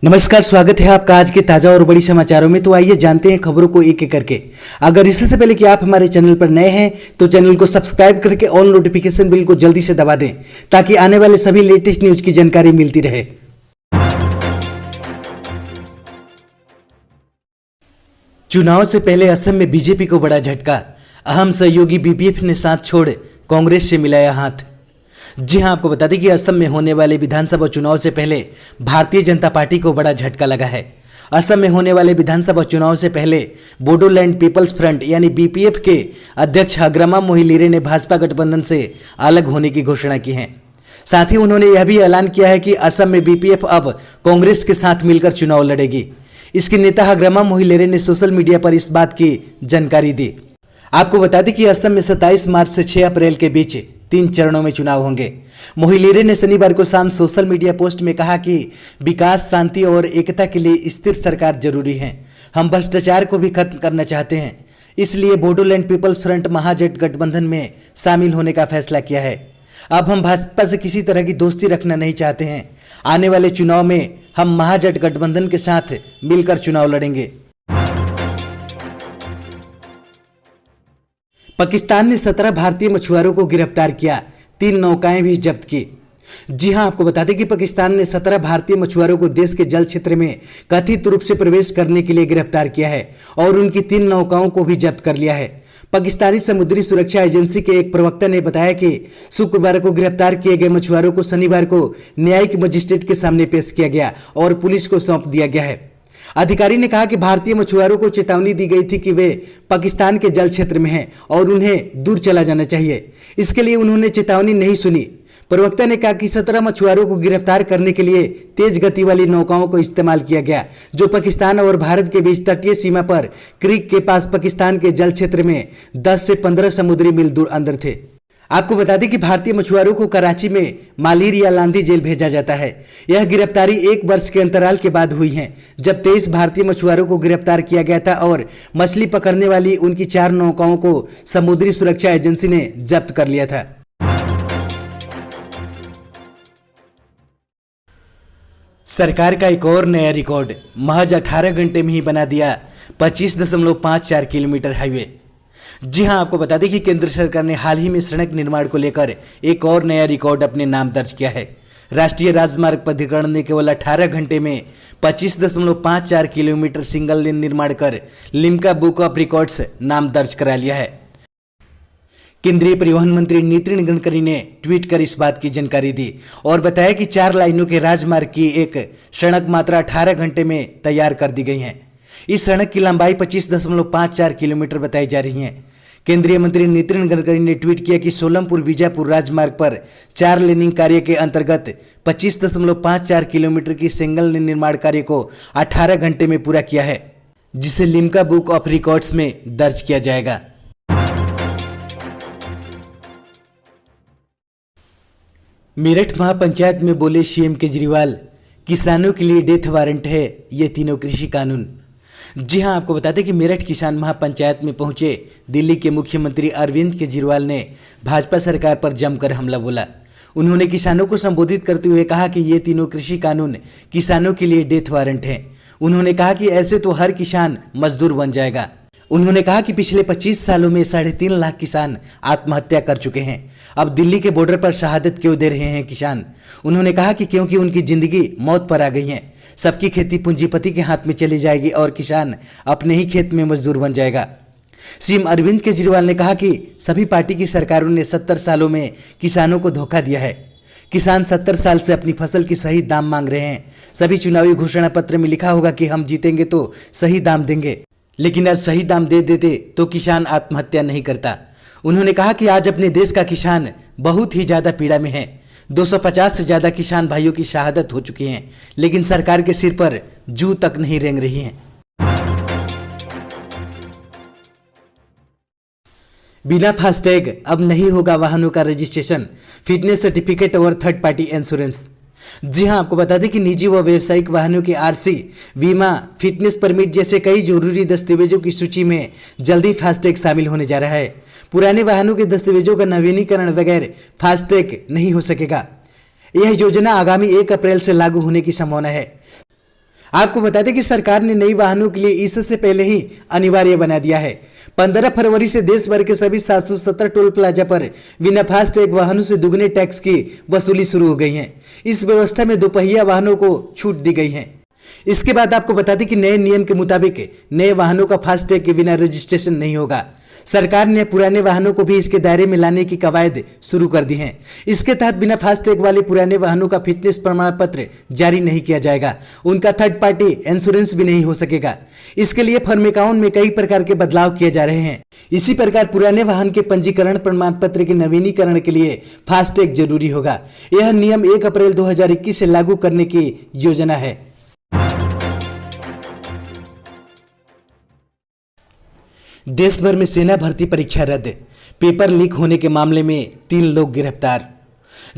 नमस्कार, स्वागत है आपका आज के ताजा और बड़ी समाचारों में। तो आइए जानते हैं खबरों को एक एक करके। अगर इससे पहले कि आप हमारे चैनल पर नए हैं तो चैनल को सब्सक्राइब करके ऑल नोटिफिकेशन बिल को जल्दी से दबा दें ताकि आने वाले सभी लेटेस्ट न्यूज की जानकारी मिलती रहे। चुनाव से पहले असम में बीजेपी को बड़ा झटका। अहम सहयोगी बीपीएफ ने साथ छोड़ कांग्रेस से मिलाया हाथ। जी हां, आपको बता दें कि असम में होने वाले विधानसभा चुनाव से पहले भारतीय जनता पार्टी को बड़ा झटका लगा है। असम में होने वाले विधानसभा चुनाव से पहले बोडोलैंड पीपल्स फ्रंट यानी बीपीएफ के अध्यक्ष हाग्रमा मोहिलेरे ने भाजपा गठबंधन से अलग होने की घोषणा की है। साथ ही उन्होंने यह भी ऐलान किया है कि असम में बीपीएफ अब कांग्रेस के साथ मिलकर चुनाव लड़ेगी। इसके नेता हाग्रमा मोहिलेरे ने सोशल मीडिया पर इस बात की जानकारी दी। आपको बता दें कि असम में 27 मार्च से 6 अप्रैल के बीच 3 चरणों में चुनाव होंगे। मोहिलेरे ने शनिवार को शाम सोशल मीडिया पोस्ट में कहा कि विकास, शांति और एकता के लिए स्थिर सरकार जरूरी है। हम भ्रष्टाचार को भी खत्म करना चाहते हैं, इसलिए बोडोलैंड पीपल्स फ्रंट महाजट गठबंधन में शामिल होने का फैसला किया है। अब हम भाजपा से किसी तरह की दोस्ती रखना नहीं चाहते हैं। आने वाले चुनाव में हम महाजट गठबंधन के साथ मिलकर चुनाव लड़ेंगे। पाकिस्तान ने 17 भारतीय मछुआरों को गिरफ्तार किया, 3 नौकाएं भी जब्त की। जी हां, आपको बता दें कि पाकिस्तान ने 17 भारतीय मछुआरों को देश के जल क्षेत्र में कथित रूप से प्रवेश करने के लिए गिरफ्तार किया है और उनकी 3 नौकाओं को भी जब्त कर लिया है। पाकिस्तानी समुद्री सुरक्षा एजेंसी के एक प्रवक्ता ने बताया कि शुक्रवार को गिरफ्तार किए गए मछुआरों को शनिवार को न्यायिक मजिस्ट्रेट के सामने पेश किया गया और पुलिस को सौंप दिया गया है। अधिकारी ने कहा कि भारतीय मछुआरों को चेतावनी दी गई थी कि वे पाकिस्तान के जल क्षेत्र में हैं और उन्हें दूर चला जाना चाहिए। इसके लिए उन्होंने चेतावनी नहीं सुनी। प्रवक्ता ने कहा कि 17 मछुआरों को गिरफ्तार करने के लिए तेज गति वाली नौकाओं को इस्तेमाल किया गया, जो पाकिस्तान और भारत के बीच तटीय सीमा पर क्रीक के पास पाकिस्तान के जल क्षेत्र में 10 से 15 समुद्री मील दूर अंदर थे। आपको बता दें कि भारतीय मछुआरों को कराची में मालिर या लांदी जेल भेजा जाता है। यह गिरफ्तारी 1 वर्ष के अंतराल के बाद हुई है, जब 23 भारतीय मछुआरों को गिरफ्तार किया गया था और मछली पकड़ने वाली उनकी 4 नौकाओं को समुद्री सुरक्षा एजेंसी ने जब्त कर लिया था। सरकार का एक और नया रिकॉर्ड, महज 18 घंटे में ही बना दिया 25.54 किलोमीटर हाईवे। जी हां, आपको बता दें कि केंद्र सरकार ने हाल ही में सड़क निर्माण को लेकर एक और नया रिकॉर्ड अपने नाम दर्ज किया है। राष्ट्रीय राजमार्ग प्राधिकरण ने केवल 18 घंटे में 25.54 किलोमीटर सिंगल लेन निर्माण कर लिम्का बुक ऑफ रिकॉर्ड्स नाम दर्ज करा लिया है। केंद्रीय परिवहन मंत्री नितिन गडकरी ने ट्वीट कर इस बात की जानकारी दी और बताया कि 4 लाइनों के राजमार्ग की एक सड़क मात्र 18 घंटे में तैयार कर दी गई है। इस सड़क की लंबाई 25.54 किलोमीटर बताई जा रही है। केंद्रीय मंत्री नितिन गडकरी ने ट्वीट किया कि सोलमपुर बीजापुर राजमार्ग पर 4 लेनिंग कार्य के अंतर्गत 25.54 किलोमीटर की सिंगल लेन निर्माण कार्य को 18 घंटे में पूरा किया है, जिसे लिम्का बुक ऑफ रिकॉर्ड्स में दर्ज किया जाएगा। मेरठ महापंचायत में बोले सीएम केजरीवाल, किसानों के लिए डेथ वारंट है ये तीनों कृषि कानून। जी हां, आपको बता दें कि मेरठ किसान महापंचायत में पहुंचे दिल्ली के मुख्यमंत्री अरविंद केजरीवाल ने भाजपा सरकार पर जमकर हमला बोला। उन्होंने किसानों को संबोधित करते हुए कहा कि ये तीनों कृषि कानून किसानों के लिए डेथ वारंट हैं। उन्होंने कहा कि ऐसे तो हर किसान मजदूर बन जाएगा। उन्होंने कहा कि पिछले 25 सालों में 3.5 लाख किसान आत्महत्या कर चुके हैं। अब दिल्ली के बॉर्डर पर शहादत क्यों दे रहे हैं किसान? उन्होंने कहा कि क्योंकि उनकी जिंदगी मौत पर आ गई है। सबकी खेती पूंजीपति के हाथ में चली जाएगी और किसान अपने ही खेत में मजदूर बन जाएगा। सीएम अरविंद केजरीवाल ने कहा कि सभी पार्टी की सरकारों ने 70 सालों में किसानों को धोखा दिया है। किसान 70 साल से अपनी फसल की सही दाम मांग रहे हैं। सभी चुनावी घोषणा पत्र में लिखा होगा कि हम जीतेंगे तो सही दाम देंगे, लेकिन आज सही दाम दे देते तो किसान आत्महत्या नहीं करता। उन्होंने कहा कि आज अपने देश का किसान बहुत ही ज्यादा पीड़ा में है। 250 से ज्यादा किसान भाइयों की शहादत हो चुकी हैं, लेकिन सरकार के सिर पर जू तक नहीं रेंग रही हैं। बिना फास्टैग अब नहीं होगा वाहनों का रजिस्ट्रेशन, फिटनेस सर्टिफिकेट और थर्ड पार्टी इंश्योरेंस। जी हां, आपको बता दें कि निजी व व्यावसायिक वाहनों के आरसी, बीमा, फिटनेस परमिट जैसे कई जरूरी दस्तावेजों की सूची में जल्दी फास्टैग शामिल होने जा रहा है। पुराने वाहनों के दस्तावेजों का नवीनीकरण बगैर फास्टैग नहीं हो सकेगा। यह योजना आगामी 1 अप्रैल से लागू होने की संभावना है। आपको बता दें कि सरकार ने नई वाहनों के लिए इससे पहले ही अनिवार्य बना दिया है। 15 फरवरी से देश भर के सभी 770 टोल प्लाजा पर बिना फास्टैग वाहनों से दुगने टैक्स की वसूली शुरू हो गई है। इस व्यवस्था में दोपहिया वाहनों को छूट दी गई है। इसके बाद आपको बता दें कि नए नियम के मुताबिक नए वाहनों का फास्टैग के बिना रजिस्ट्रेशन नहीं होगा। सरकार ने पुराने वाहनों को भी इसके दायरे में लाने की कवायद शुरू कर दी हैं। इसके तहत बिना फास्टैग वाले पुराने वाहनों का फिटनेस प्रमाण पत्र जारी नहीं किया जाएगा। उनका थर्ड पार्टी इंश्योरेंस भी नहीं हो सकेगा। इसके लिए फर्म अकाउंट में कई प्रकार के बदलाव किए जा रहे हैं। इसी प्रकार पुराने वाहन के पंजीकरण प्रमाण पत्र के नवीनीकरण के लिए फास्टैग जरूरी होगा। यह नियम 1 अप्रैल 2021 से लागू करने की योजना है। देश भर में सेना भर्ती परीक्षा रद्द, पेपर लीक होने के मामले में 3 लोग गिरफ्तार।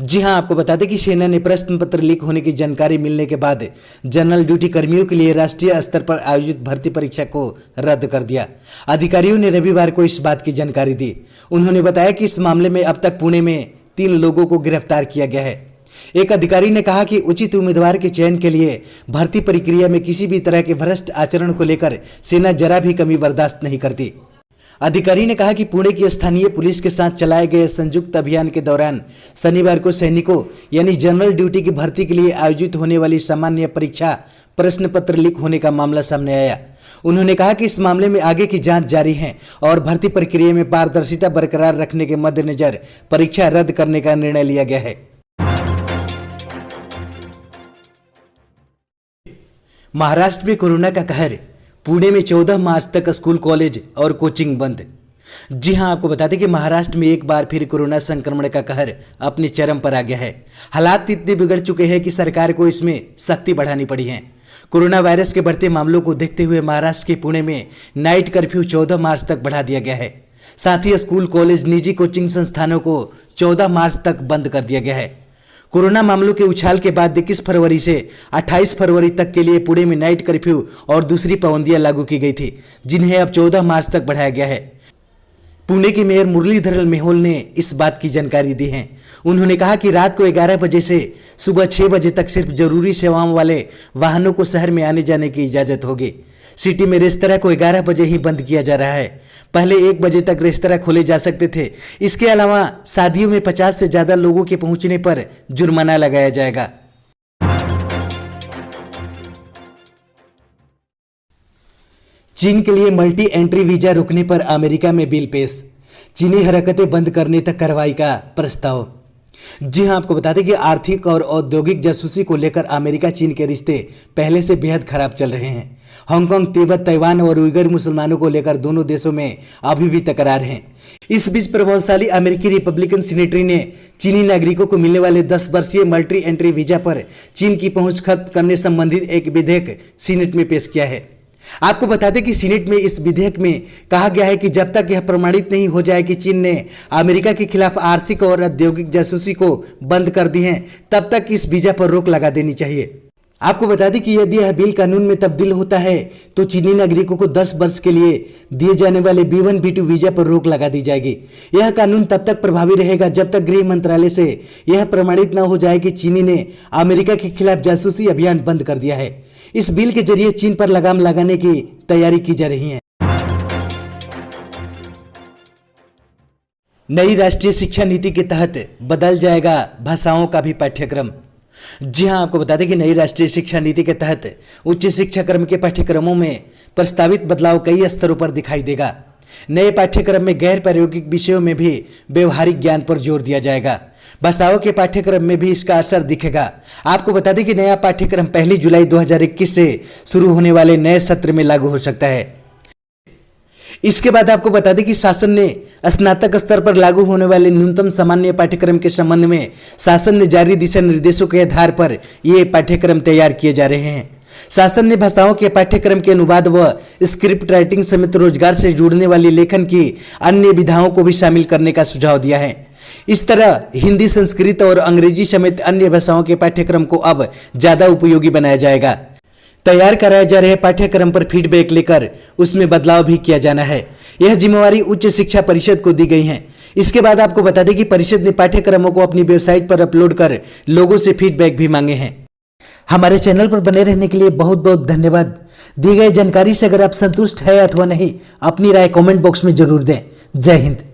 जी हां, आपको बता दें कि सेना ने प्रश्न पत्र लीक होने की जानकारी मिलने के बाद जनरल ड्यूटी कर्मियों के लिए राष्ट्रीय स्तर पर आयोजित भर्ती परीक्षा को रद्द कर दिया। अधिकारियों ने रविवार को इस बात की जानकारी दी। उन्होंने बताया कि इस मामले में अब तक पुणे में 3 लोगों को गिरफ्तार किया गया है। एक अधिकारी ने कहा कि उचित उम्मीदवार के चयन के लिए भर्ती प्रक्रिया में किसी भी तरह के भ्रष्ट आचरण को लेकर सेना जरा भी कमी बर्दाश्त नहीं करती। अधिकारी ने कहा कि पुणे की स्थानीय पुलिस के साथ चलाए गए संयुक्त अभियान के दौरान शनिवार को सैनिकों यानी जनरल ड्यूटी की भर्ती के लिए आयोजित होने वाली सामान्य परीक्षा प्रश्न पत्र लीक होने का मामला सामने आया। उन्होंने कहा कि इस मामले में आगे की जांच जारी है और भर्ती प्रक्रिया में पारदर्शिता बरकरार रखने के मद्देनजर परीक्षा रद्द करने का निर्णय लिया गया है। महाराष्ट्र में कोरोना का कहर, पुणे में 14 मार्च तक स्कूल, कॉलेज और कोचिंग बंद। जी हां, आपको बता दें कि महाराष्ट्र में एक बार फिर कोरोना संक्रमण का कहर अपने चरम पर आ गया है। हालात इतने बिगड़ चुके हैं कि सरकार को इसमें सख्ती बढ़ानी पड़ी है। कोरोना वायरस के बढ़ते मामलों को देखते हुए महाराष्ट्र के पुणे में नाइट कर्फ्यू 14 मार्च तक बढ़ा दिया गया है। साथ ही स्कूल, कॉलेज, निजी कोचिंग संस्थानों को 14 मार्च तक बंद कर दिया गया है। कोरोना मामलों के उछाल के बाद 21 फरवरी से 28 फरवरी तक के लिए पुणे में नाइट कर्फ्यू और दूसरी पाबंदियां लागू की गई थी, जिन्हें अब 14 मार्च तक बढ़ाया गया है। पुणे के मेयर मुरलीधर मेहोल ने इस बात की जानकारी दी है। उन्होंने कहा कि रात को 11 बजे से सुबह 6 बजे तक सिर्फ जरूरी सेवाओं वाले वाहनों को शहर में आने जाने की इजाजत होगी। सिटी में रेस्तरां को 11 बजे ही बंद किया जा रहा है। पहले 1 बजे तक रेस्तरां खोले जा सकते थे। इसके अलावा शादियों में 50 से ज्यादा लोगों के पहुंचने पर जुर्माना लगाया जाएगा। चीन के लिए मल्टी एंट्री वीजा रोकने पर अमेरिका में बिल पेश, चीनी हरकतें बंद करने तक कार्रवाई का प्रस्ताव। जी हां, आपको बता दें कि आर्थिक और औद्योगिक जासूसी को लेकर अमेरिका चीन के रिश्ते पहले से बेहद खराब चल रहे हैं। हांगकांग, तिब्बत, ताइवान और उइगर मुसलमानों को लेकर दोनों देशों में अभी भी तकरार हैं। इस बीच प्रभावशाली अमेरिकी रिपब्लिकन सीनेटरी ने चीनी नागरिकों को मिलने वाले 10 वर्षीय मल्टी एंट्री वीजा पर चीन की पहुंच खत्म करने संबंधित एक विधेयक सीनेट में पेश किया है। आपको बता दें कि सीनेट में इस विधेयक में कहा गया है कि जब तक यह प्रमाणित नहीं हो जाए कि चीन ने अमेरिका के खिलाफ आर्थिक और औद्योगिक जासूसी को बंद कर दी है, तब तक इस वीजा पर रोक लगा देनी चाहिए। आपको बता दें कि यदि यह बिल कानून में तब्दील होता है तो चीनी नागरिकों को 10 वर्ष के लिए दिए जाने वाले B1 B2 वीजा पर रोक लगा दी जाएगी। यह कानून तब तक प्रभावी रहेगा जब तक गृह मंत्रालय से यह प्रमाणित न हो जाए कि चीनी ने अमेरिका के खिलाफ जासूसी अभियान बंद कर दिया है। इस बिल के जरिए चीन पर लगाम लगाने की तैयारी की जा रही है। नई राष्ट्रीय शिक्षा नीति के तहत बदल जाएगा भाषाओं का भी पाठ्यक्रम। जी हां, आपको बता दें कि नई राष्ट्रीय शिक्षा नीति के तहत उच्च शिक्षा क्रम के पाठ्यक्रमों में प्रस्तावित बदलाव कई स्तरों पर दिखाई देगा। नए पाठ्यक्रम में गैर प्रायोगिक विषयों में भी व्यवहारिक ज्ञान पर जोर दिया जाएगा। भाषाओं के पाठ्यक्रम में भी इसका असर दिखेगा। आपको बता दें कि नया पाठ्यक्रम 1 जुलाई 2021 से शुरू होने वाले नए सत्र में लागू हो सकता है। इसके बाद आपको बता दें कि शासन ने स्नातक स्तर पर लागू होने वाले न्यूनतम सामान्य पाठ्यक्रम के संबंध में शासन ने जारी दिशा निर्देशों के आधार पर ये पाठ्यक्रम तैयार किए जा रहे हैं। शासन ने भाषाओं के पाठ्यक्रम के अनुवाद व स्क्रिप्ट राइटिंग समेत रोजगार से जुड़ने वाली लेखन की अन्य विधाओं को भी शामिल करने का सुझाव दिया है। इस तरह हिंदी, संस्कृत और अंग्रेजी समेत अन्य भाषाओं के पाठ्यक्रम को अब ज्यादा उपयोगी बनाया जाएगा। तैयार कराए जा रहे पाठ्यक्रम पर फीडबैक लेकर उसमें बदलाव भी किया जाना है। यह जिम्मेवारी उच्च शिक्षा परिषद को दी गई है। इसके बाद आपको बता दें कि परिषद ने पाठ्यक्रमों को अपनी वेबसाइट पर अपलोड कर लोगों से फीडबैक भी मांगे हैं। हमारे चैनल पर बने रहने के लिए बहुत बहुत धन्यवाद। दी गई जानकारी से अगर आप संतुष्ट है अथवा नहीं, अपनी राय कमेंट बॉक्स में जरूर दें। जय हिंद।